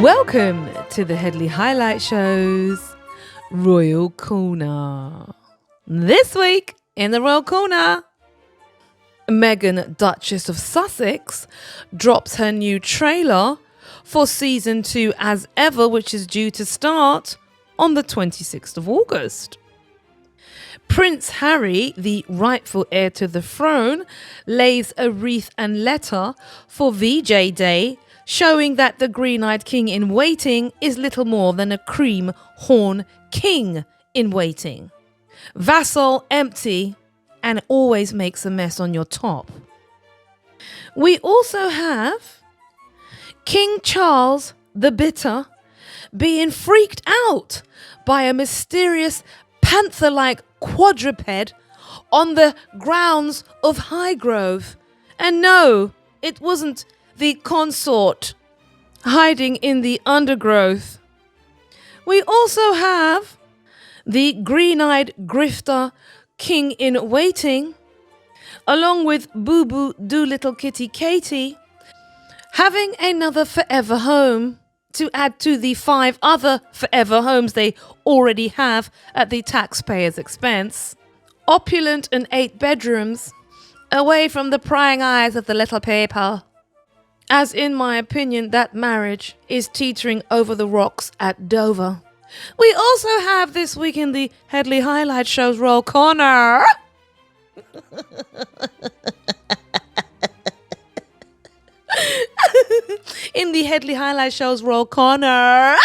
Welcome to the Headley Highlight Show's Royal Corner. This week in the Royal Corner, Meghan, Duchess of Sussex, drops her new trailer for season 2 as ever, which is due to start on the 26th of August. Prince Harry, the rightful heir to the throne, lays a wreath and letter for VJ Day, showing that the green-eyed king in waiting is little more than a cream horn king in waiting. Vassal empty and always makes a mess on your top. We also have King Charles the Bitter being freaked out by a mysterious panther-like quadruped on the grounds of Highgrove. And no, it wasn't the consort hiding in the undergrowth. We also have the green-eyed grifter king in waiting, along with Boo Boo Doolittle Kitty Katie, having another forever home to add to the 5 other forever homes they already have at the taxpayer's expense. Opulent and 8 bedrooms, away from the prying eyes of the little people. As in my opinion, that marriage is teetering over the rocks at Dover. We also have this week in the Headley Highlight Show's Royal Corner. In the Headley Highlight Show's Royal Corner,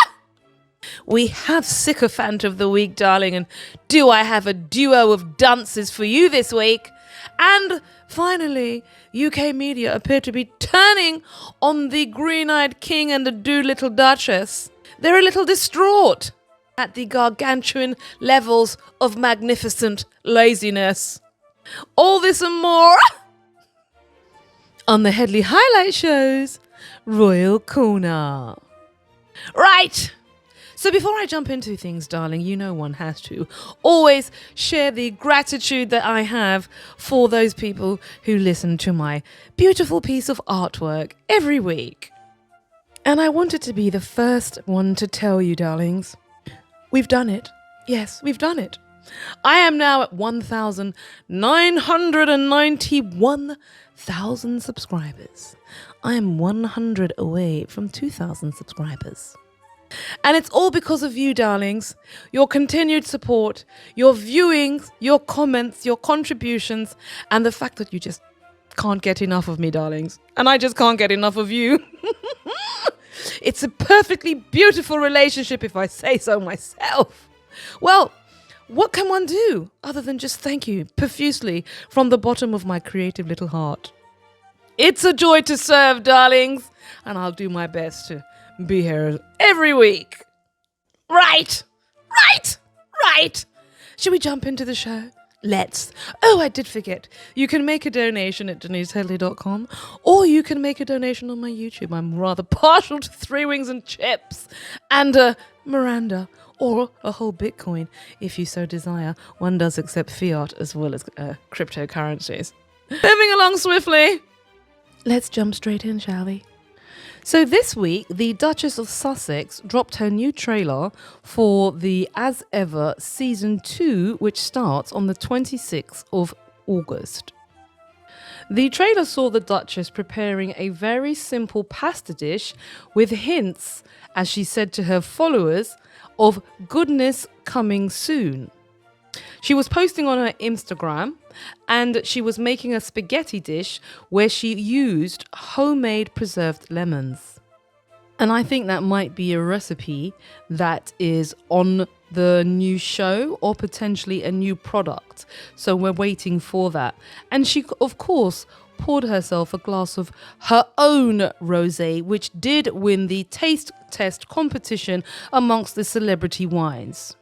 we have Sycophant of the Week, darling, and do I have a duo of dances for you this week? And finally, UK media appear to be turning on the green-eyed king and the Doolittle Duchess. They're a little distraught at the gargantuan levels of magnificent laziness. All this and more on the Headley Highlight Show's Royal Corner. Right. So before I jump into things, darling, you know one has to always share the gratitude that I have for those people who listen to my beautiful piece of artwork every week. And I wanted to be the first one to tell you, darlings, we've done it. Yes, we've done it. I am now at 1,991,000 subscribers. I am 100 away from 2,000 subscribers. And it's all because of you, darlings, your continued support, your viewings, your comments, your contributions, and the fact that you just can't get enough of me, darlings. And I just can't get enough of you. It's a perfectly beautiful relationship, if I say so myself. Well, what can one do other than just thank you profusely from the bottom of my creative little heart? It's a joy to serve, darlings, and I'll do my best to be here every week. Right. Should we jump into the show? Let's. Oh, I did forget. You can make a donation at deniseheadley.com, or you can make a donation on my YouTube. I'm rather partial to 3 Wings and Chips and Miranda, or a whole Bitcoin if you so desire. One does accept fiat as well as cryptocurrencies. Moving along swiftly. Let's jump straight in, shall we? So this week, the Duchess of Sussex dropped her new trailer for the As Ever Season 2, which starts on the 26th of August. The trailer saw the Duchess preparing a very simple pasta dish with hints, as she said to her followers, of goodness coming soon. She was posting on her Instagram and she was making a spaghetti dish where she used homemade preserved lemons. And I think that might be a recipe that is on the new show or potentially a new product. So we're waiting for that. And she, of course, poured herself a glass of her own rosé, which did win the taste test competition amongst the celebrity wines.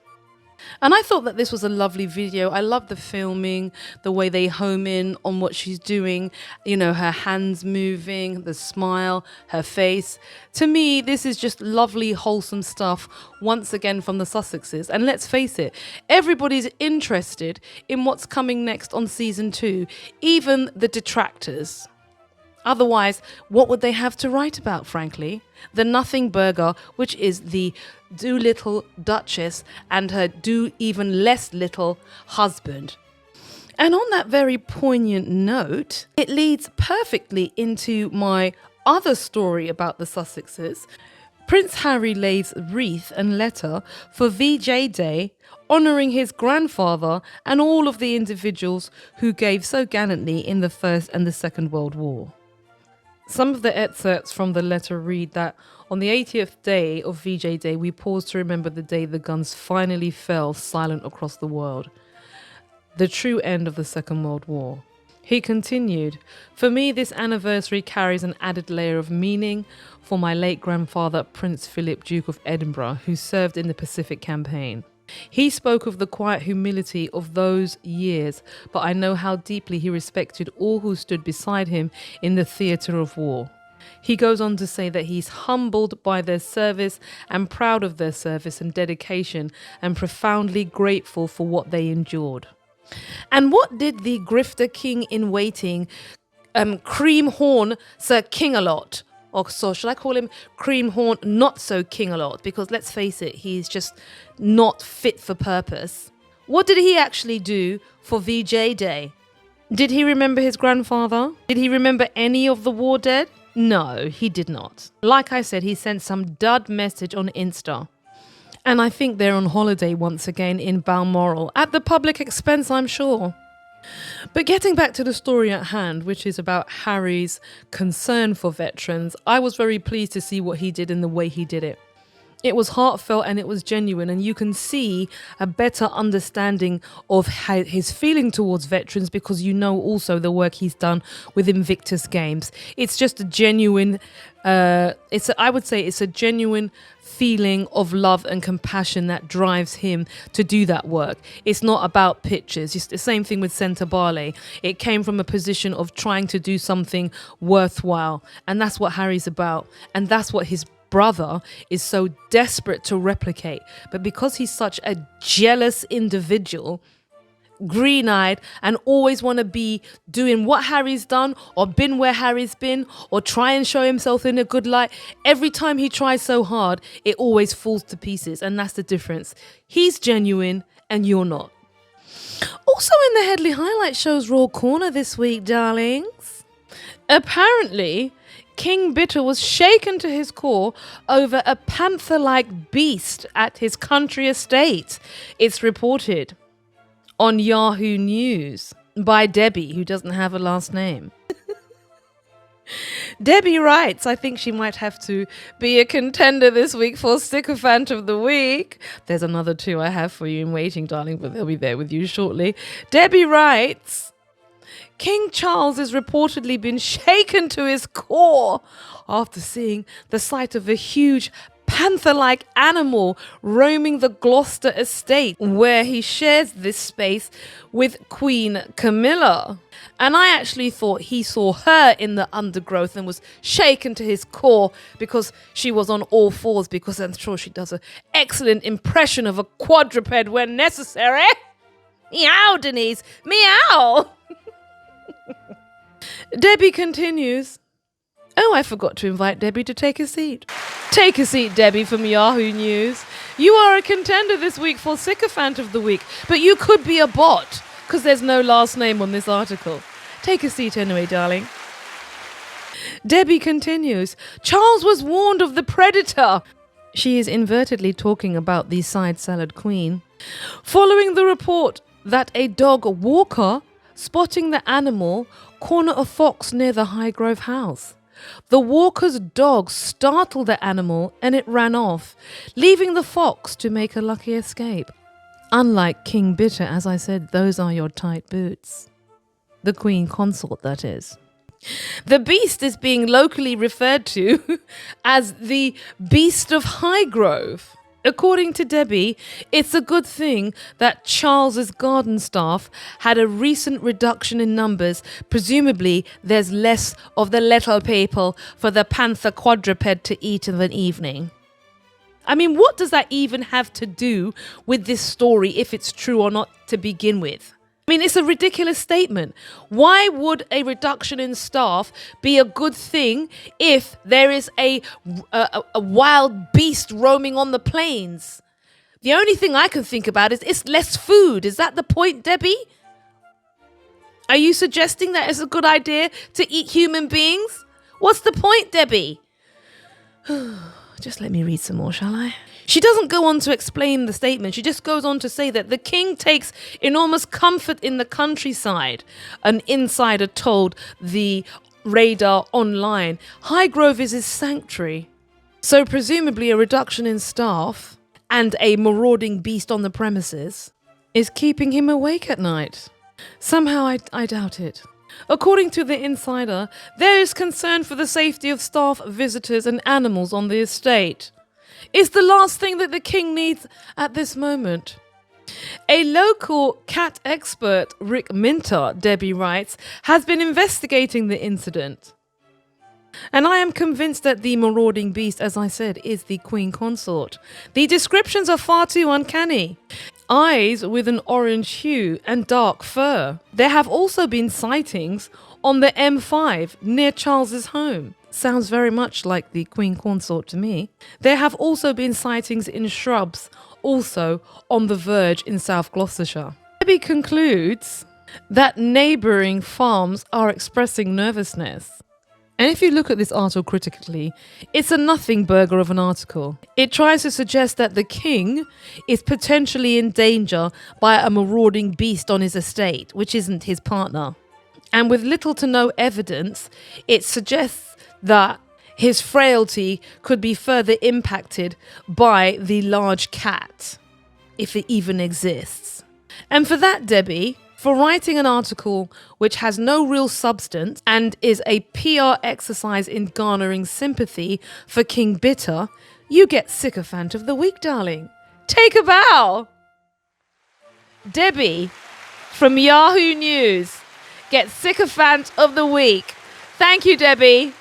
And I thought that this was a lovely video. I love the filming, the way they home in on what she's doing, you know, her hands moving, the smile, her face. To me, this is just lovely, wholesome stuff, once again from the Sussexes. And let's face it, everybody's interested in what's coming next on season 2, even the detractors. Otherwise, what would they have to write about, frankly? The nothing burger, which is the do-little Duchess and her do-even less little husband. And on that very poignant note, it leads perfectly into my other story about the Sussexes. Prince Harry lays wreath and letter for VJ Day, honouring his grandfather and all of the individuals who gave so gallantly in the First and the Second World War. Some of the excerpts from the letter read that on the 80th day of VJ Day, we pause to remember the day the guns finally fell silent across the world. The true end of the Second World War. He continued, "For me, this anniversary carries an added layer of meaning for my late grandfather, Prince Philip, Duke of Edinburgh, who served in the Pacific Campaign. He spoke of the quiet humility of those years, but I know how deeply he respected all who stood beside him in the theatre of war. He goes on to say that he's humbled by their service and proud of their service and dedication and profoundly grateful for what they endured." And what did the grifter king in waiting, Creamhorn Sir King-a-lot, or so should I call him Creamhorn Not So King-a-lot, because let's face it, he's just not fit for purpose. What did he actually do for VJ Day? Did he remember his grandfather? Did he remember any of the war dead? No, he did not. Like I said, he sent some dud message on Insta. And I think they're on holiday once again in Balmoral, at the public expense, I'm sure. But getting back to the story at hand, which is about Harry's concern for veterans, I was very pleased to see what he did and the way he did it. It was heartfelt and it was genuine, and you can see a better understanding of his feeling towards veterans because you know also the work he's done with Invictus Games. It's just a genuine, I would say it's a genuine feeling of love and compassion that drives him to do that work. It's not about pictures. It's the same thing with Centre Barley. It came from a position of trying to do something worthwhile, and that's what Harry's about, and that's what his brother is so desperate to replicate. But because he's such a jealous individual, green-eyed, and always want to be doing what Harry's done or been where Harry's been or try and show himself in a good light, every time he tries so hard, it always falls to pieces. And that's the difference. He's genuine and you're not. Also in the Headley Highlight Show's Raw Corner this week, darlings, apparently King Bitter was shaken to his core over a panther-like beast at his country estate. It's reported on Yahoo News by Debbie, who doesn't have a last name. Debbie writes, "I think she might have to be a contender this week for Sycophant of the Week." There's another two I have for you in waiting, darling, but they'll be there with you shortly. Debbie writes, "King Charles has reportedly been shaken to his core after seeing the sight of a huge panther-like animal roaming the Gloucester estate, where he shares this space with Queen Camilla. And I actually thought he saw her in the undergrowth and was shaken to his core because she was on all fours, because I'm sure she does an excellent impression of a quadruped when necessary. Meow, Denise, meow." Debbie continues, "Oh, I forgot to invite Debbie to take a seat." Take a seat, Debbie from Yahoo News. You are a contender this week for Sycophant of the Week, but you could be a bot because there's no last name on this article. Take a seat anyway, darling. Debbie continues, "Charles was warned of the predator." She is invertedly talking about the side salad queen. "Following the report that a dog walker spotting the animal corner a fox near the Highgrove house. The walker's dog startled the animal and it ran off, leaving the fox to make a lucky escape. Unlike King Bitter, as I said, those are your tight boots." The Queen Consort, that is. The beast is being locally referred to as the Beast of Highgrove. According to Debbie, it's a good thing that Charles's garden staff had a recent reduction in numbers. Presumably, there's less of the little people for the panther quadruped to eat in the evening. I mean, what does that even have to do with this story, if it's true or not, to begin with? I mean, it's a ridiculous statement. Why would a reduction in staff be a good thing if there is a wild beast roaming on the plains? The only thing I can think about is it's less food. Is that the point, Debbie? Are you suggesting that it's a good idea to eat human beings? What's the point, Debbie? Just let me read some more, shall I? She doesn't go on to explain the statement. She just goes on to say that the king takes enormous comfort in the countryside. An insider told the Radar Online. Highgrove is his sanctuary. So presumably a reduction in staff and a marauding beast on the premises is keeping him awake at night. Somehow I doubt it. According to the insider, there is concern for the safety of staff, visitors and animals on the estate. It's the last thing that the king needs at this moment. A local cat expert, Rick Minter, Debbie writes, has been investigating the incident. And I am convinced that the marauding beast, as I said, is the queen consort. The descriptions are far too uncanny. Eyes with an orange hue and dark fur. There have also been sightings on the M5 near Charles's home. Sounds very much like the queen consort to me. There have also been sightings in shrubs, also on the verge in South Gloucestershire. Debbie concludes that neighbouring farms are expressing nervousness. And if you look at this article critically, it's a nothing burger of an article. It tries to suggest that the king is potentially in danger by a marauding beast on his estate, which isn't his partner. And with little to no evidence, it suggests that his frailty could be further impacted by the large cat, if it even exists. And for that, Debbie, for writing an article which has no real substance and is a PR exercise in garnering sympathy for King Bitter, you get Sycophant of the Week, darling. Take a bow. Debbie from Yahoo News gets Sycophant of the Week. Thank you, Debbie.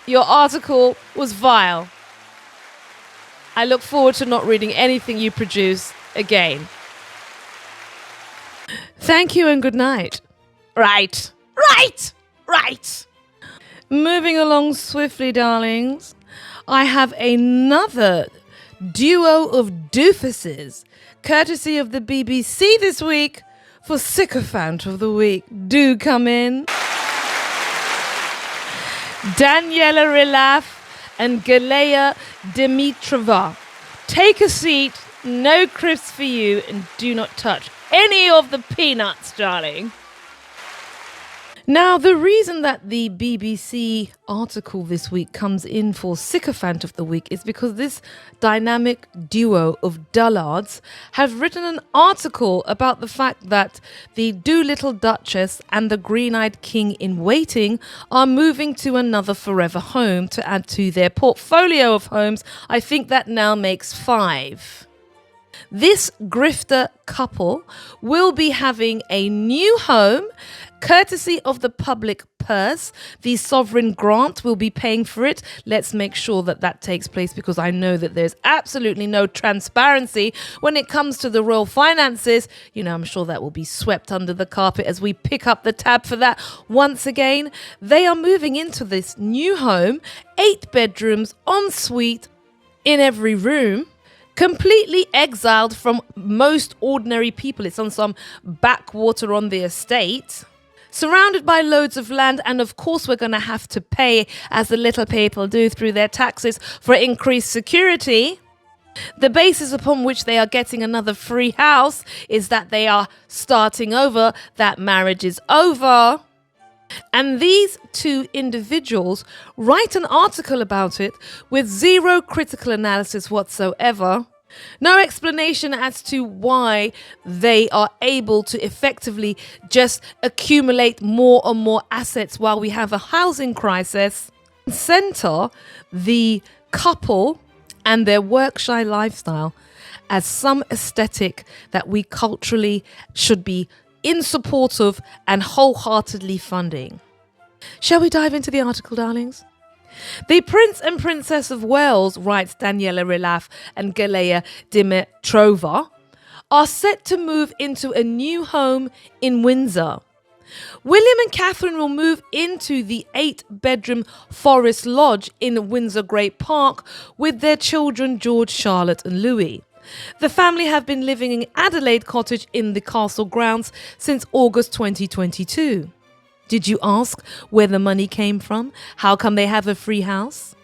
Your article was vile. I look forward to not reading anything you produce again. Thank you and good night. Right. Moving along swiftly, darlings. I have another duo of doofuses, courtesy of the BBC this week, for Sycophant of the Week. Do come in. Daniela Rilaf and Galea Dimitrova. Take a seat, no crisps for you, and do not touch any of the peanuts, darling. Now, the reason that the BBC article this week comes in for Sycophant of the Week is because this dynamic duo of dullards have written an article about the fact that the Doolittle Duchess and the Green-Eyed King in Waiting are moving to another forever home to add to their portfolio of homes. I think that now makes 5. This grifter couple will be having a new home, courtesy of the public purse. The sovereign grant will be paying for it. Let's make sure that that takes place, because I know that there's absolutely no transparency when it comes to the royal finances. You know, I'm sure that will be swept under the carpet as we pick up the tab for that once again. They are moving into this new home, 8 bedrooms, en suite in every room. Completely exiled from most ordinary people. It's on some backwater on the estate. Surrounded by loads of land, and of course we're going to have to pay, as the little people do through their taxes, for increased security. The basis upon which they are getting another free house is that they are starting over, that marriage is over. And these 2 individuals write an article about it with zero critical analysis whatsoever. No explanation as to why they are able to effectively just accumulate more and more assets while we have a housing crisis. Center the couple and their work-shy lifestyle as some aesthetic that we culturally should be in support of and wholeheartedly funding. Shall we dive into the article, darlings? The Prince and Princess of Wales, writes Daniela Rilaf and Galea Dimitrova, are set to move into a new home in Windsor. William and Catherine will move into the 8-bedroom Forest Lodge in Windsor Great Park with their children George, Charlotte and Louis. The family have been living in Adelaide Cottage in the castle grounds since August 2022. Did you ask where the money came from? How come they have a free house?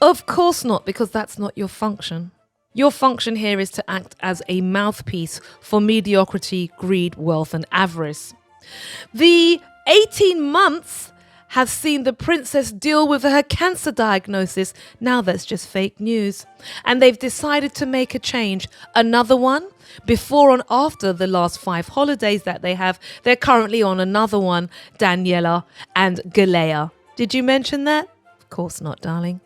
Of course not, because that's not your function. Your function here is to act as a mouthpiece for mediocrity, greed, wealth and avarice. The 18 months has seen the princess deal with her cancer diagnosis. Now that's just fake news. And they've decided to make a change. Another one, before and after the last 5 holidays that they have, they're currently on another one, Daniela and Galea. Did you mention that? Of course not, darling.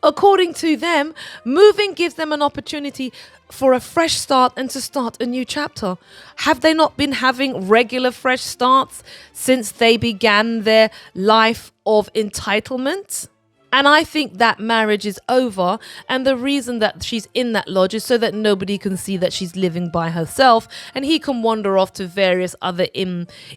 According to them, moving gives them an opportunity for a fresh start and to start a new chapter. Have they not been having regular fresh starts since they began their life of entitlement? And I think that marriage is over, and the reason that she's in that lodge is so that nobody can see that she's living by herself, and he can wander off to various other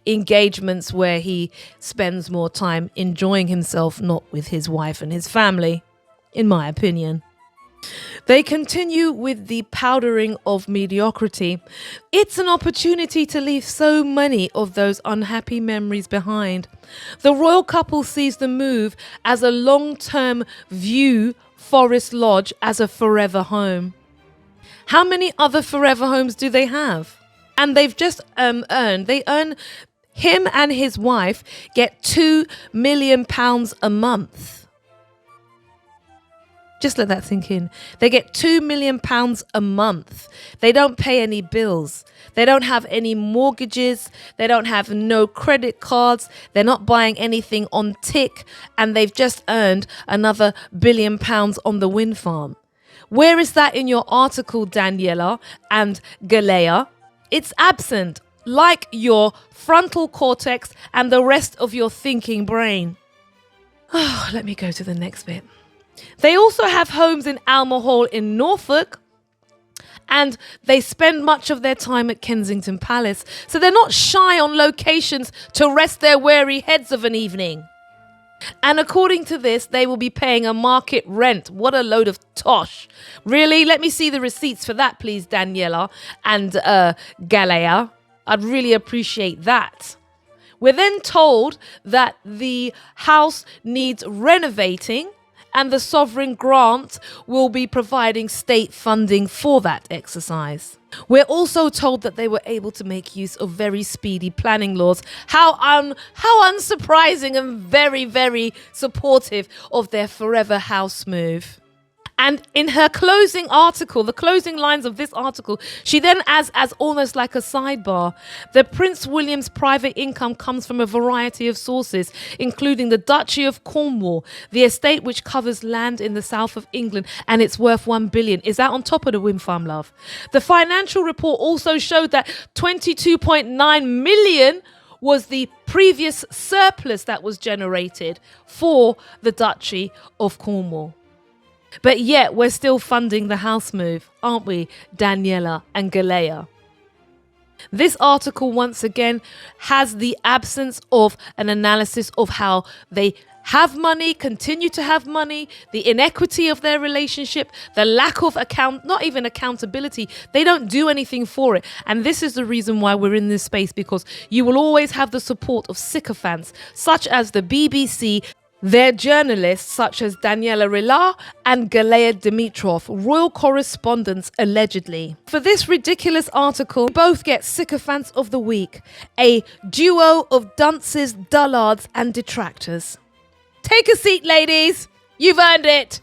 engagements where he spends more time enjoying himself, not with his wife and his family. In my opinion. They continue with the powdering of mediocrity. It's an opportunity to leave so many of those unhappy memories behind. The royal couple sees the move as a long-term view Forest Lodge as a forever home. How many other forever homes do they have? And they've just earn, him and his wife get £2 million a month. Just let that sink in. They get £2 million a month. They don't pay any bills. They don't have any mortgages. They don't have no credit cards. They're not buying anything on tick. And they've just earned another £1 billion on the wind farm. Where is that in your article, Daniela and Galea? It's absent, like your frontal cortex and the rest of your thinking brain. Oh, let me go to the next bit. They also have homes in Alma Hall in Norfolk, and they spend much of their time at Kensington Palace. So they're not shy on locations to rest their weary heads of an evening. And according to this, they will be paying a market rent. What a load of tosh. Really? Let me see the receipts for that, please, Daniela and Galea. I'd really appreciate that. We're then told that the house needs renovating, and the sovereign grant will be providing state funding for that exercise. We're also told that they were able to make use of very speedy planning laws. How unsurprising and very, very supportive of their forever house move. And in her closing article, the closing lines of this article, she then adds as almost like a sidebar, the Prince William's private income comes from a variety of sources, including the Duchy of Cornwall, the estate which covers land in the south of England, and it's worth £1 billion. Is that on top of the wind farm, love? The financial report also showed that 22.9 million was the previous surplus that was generated for the Duchy of Cornwall. But yet we're still funding the house move, aren't we, Daniela and Galea? This article once again has the absence of an analysis of how they have money, continue to have money, the inequity of their relationship, the lack of not even accountability. They don't do anything for it. And this is the reason why we're in this space, because you will always have the support of sycophants, such as the BBC, their journalists such as Daniela Rila and Galea Dimitrov, royal correspondents allegedly. For this ridiculous article, both get Sycophants of the Week, a duo of dunces, dullards and detractors. Take a seat, ladies. You've earned it.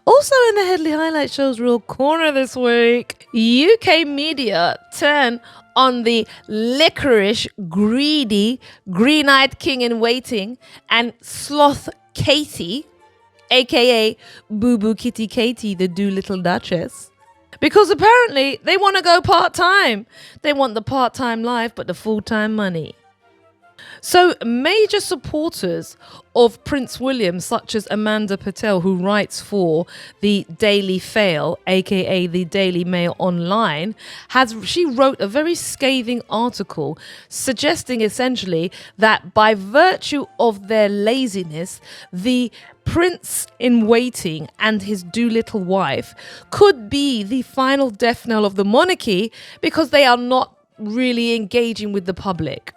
Also in the Headley Highlight Show's Real Corner this week, UK media turn on the licorice, greedy, green-eyed king-in-waiting and sloth Katie, aka Boo-Boo Kitty Katie, the Doolittle Duchess. Because apparently they want to go part-time. They want the part-time life but the full-time money. So major supporters of Prince William, such as Amanda Patel, who writes for the Daily Fail, aka the Daily Mail Online, she wrote a very scathing article suggesting essentially that by virtue of their laziness, the Prince in Waiting and his Doolittle wife could be the final death knell of the monarchy because they are not really engaging with the public.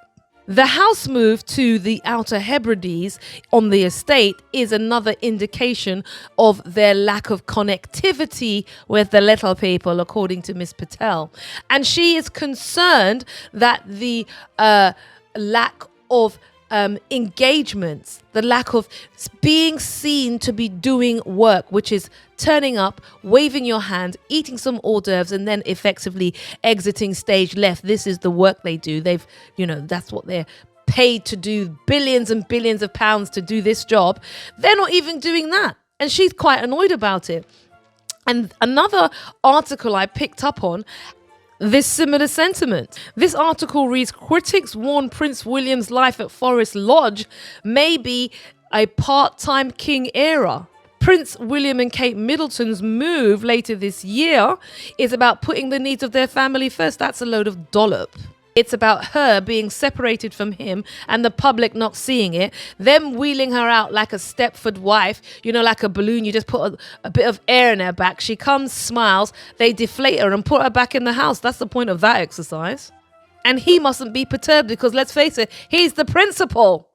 The house move to the Outer Hebrides on the estate is another indication of their lack of connectivity with the little people, according to Miss Patel. And she is concerned that the lack of engagements, the lack of being seen to be doing work, which is turning up, waving your hand, eating some hors d'oeuvres, and then effectively exiting stage left. This is the work they do. That's what they're paid to do, billions and billions of pounds to do this job. They're not even doing that. And she's quite annoyed about it. And another article I picked up on this similar sentiment. This article reads, critics warn Prince William's life at Forest Lodge may be a part-time king era. Prince William and Kate Middleton's move later this year is about putting the needs of their family first. That's a load of dollop. It's about her being separated from him and the public not seeing it, them wheeling her out like a Stepford wife, like a balloon. You just put a bit of air in her back. She comes, smiles, they deflate her and put her back in the house. That's the point of that exercise. And he mustn't be perturbed because, let's face it, he's the principal.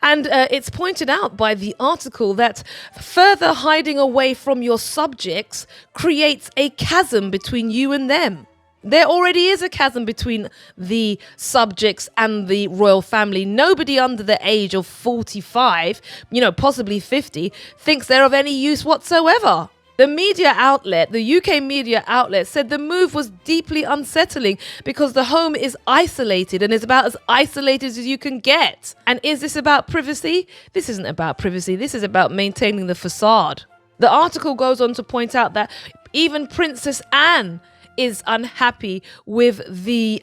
And it's pointed out by the article that further hiding away from your subjects creates a chasm between you and them. There already is a chasm between the subjects and the royal family. Nobody under the age of 45, possibly 50, thinks they're of any use whatsoever. The media outlet, the UK media outlet, said the move was deeply unsettling because the home is isolated and is about as isolated as you can get. And is this about privacy? This isn't about privacy. This is about maintaining the facade. The article goes on to point out that even Princess Anne is unhappy with the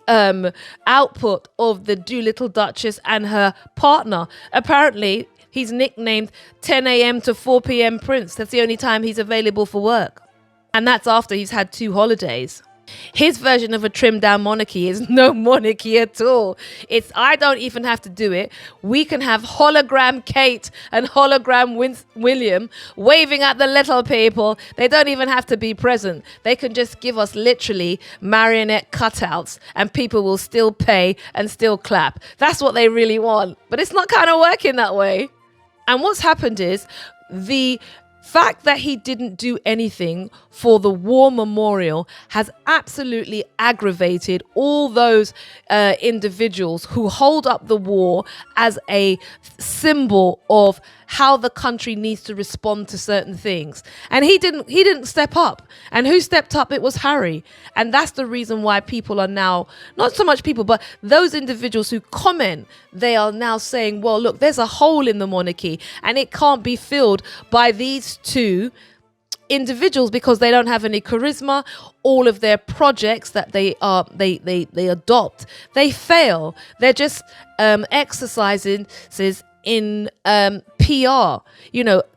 output of the Doolittle Duchess and her partner. Apparently, he's nicknamed 10 a.m. to 4 p.m. Prince. That's the only time he's available for work. And that's after he's had 2 holidays. His version of a trimmed down monarchy is no monarchy at all. I don't even have to do it. We can have hologram Kate and hologram William waving at the little people. They don't even have to be present. They can just give us literally marionette cutouts and people will still pay and still clap. That's what they really want. But it's not kind of working that way. And what's happened is the fact that he didn't do anything for the war memorial has absolutely aggravated all those individuals who hold up the war as a symbol of how the country needs to respond to certain things. And he didn't step up. And who stepped up? It was Harry. And that's the reason why people are now, not so much people, but those individuals who comment, they are now saying, well, look, there's a hole in the monarchy and it can't be filled by these two individuals because they don't have any charisma. All of their projects that they adopt, they fail. They're just exercises in PR.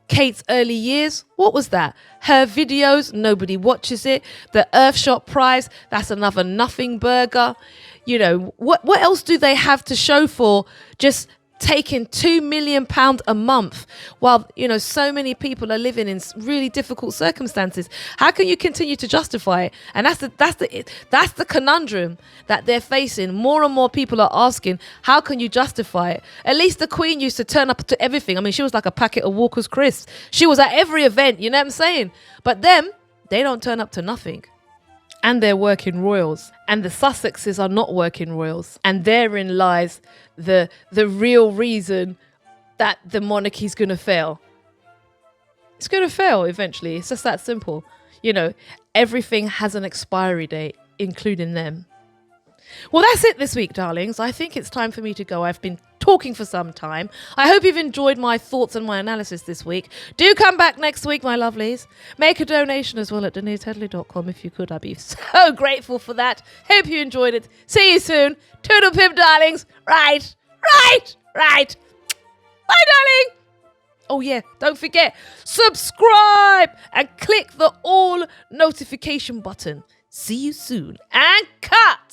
Kate's early years, what was that? Her videos, nobody watches it. The Earthshot Prize, that's another nothing burger. What else do they have to show for just taking £2 million a month while so many people are living in really difficult circumstances? How can you continue to justify it? And that's the conundrum that they're facing. More and more people are asking, how can you justify it? At least the Queen used to turn up to everything. I mean, she was like a packet of Walker's crisps. She was at every event, you know what I'm saying? But them, they don't turn up to nothing. And they're working royals. And the Sussexes are not working royals. And therein lies the real reason that the monarchy's going to fail. It's going to fail eventually. It's just that simple. Everything has an expiry date, including them. Well, that's it this week, darlings. I think it's time for me to go. I've been talking for some time. I hope you've enjoyed my thoughts and my analysis this week. Do come back next week, my lovelies. Make a donation as well at deniseheadley.com if you could. I'd be so grateful for that. Hope you enjoyed it. See you soon. Toodle pip, darlings. Right. Bye, darling. Oh, yeah, don't forget, subscribe and click the all notification button. See you soon and cut.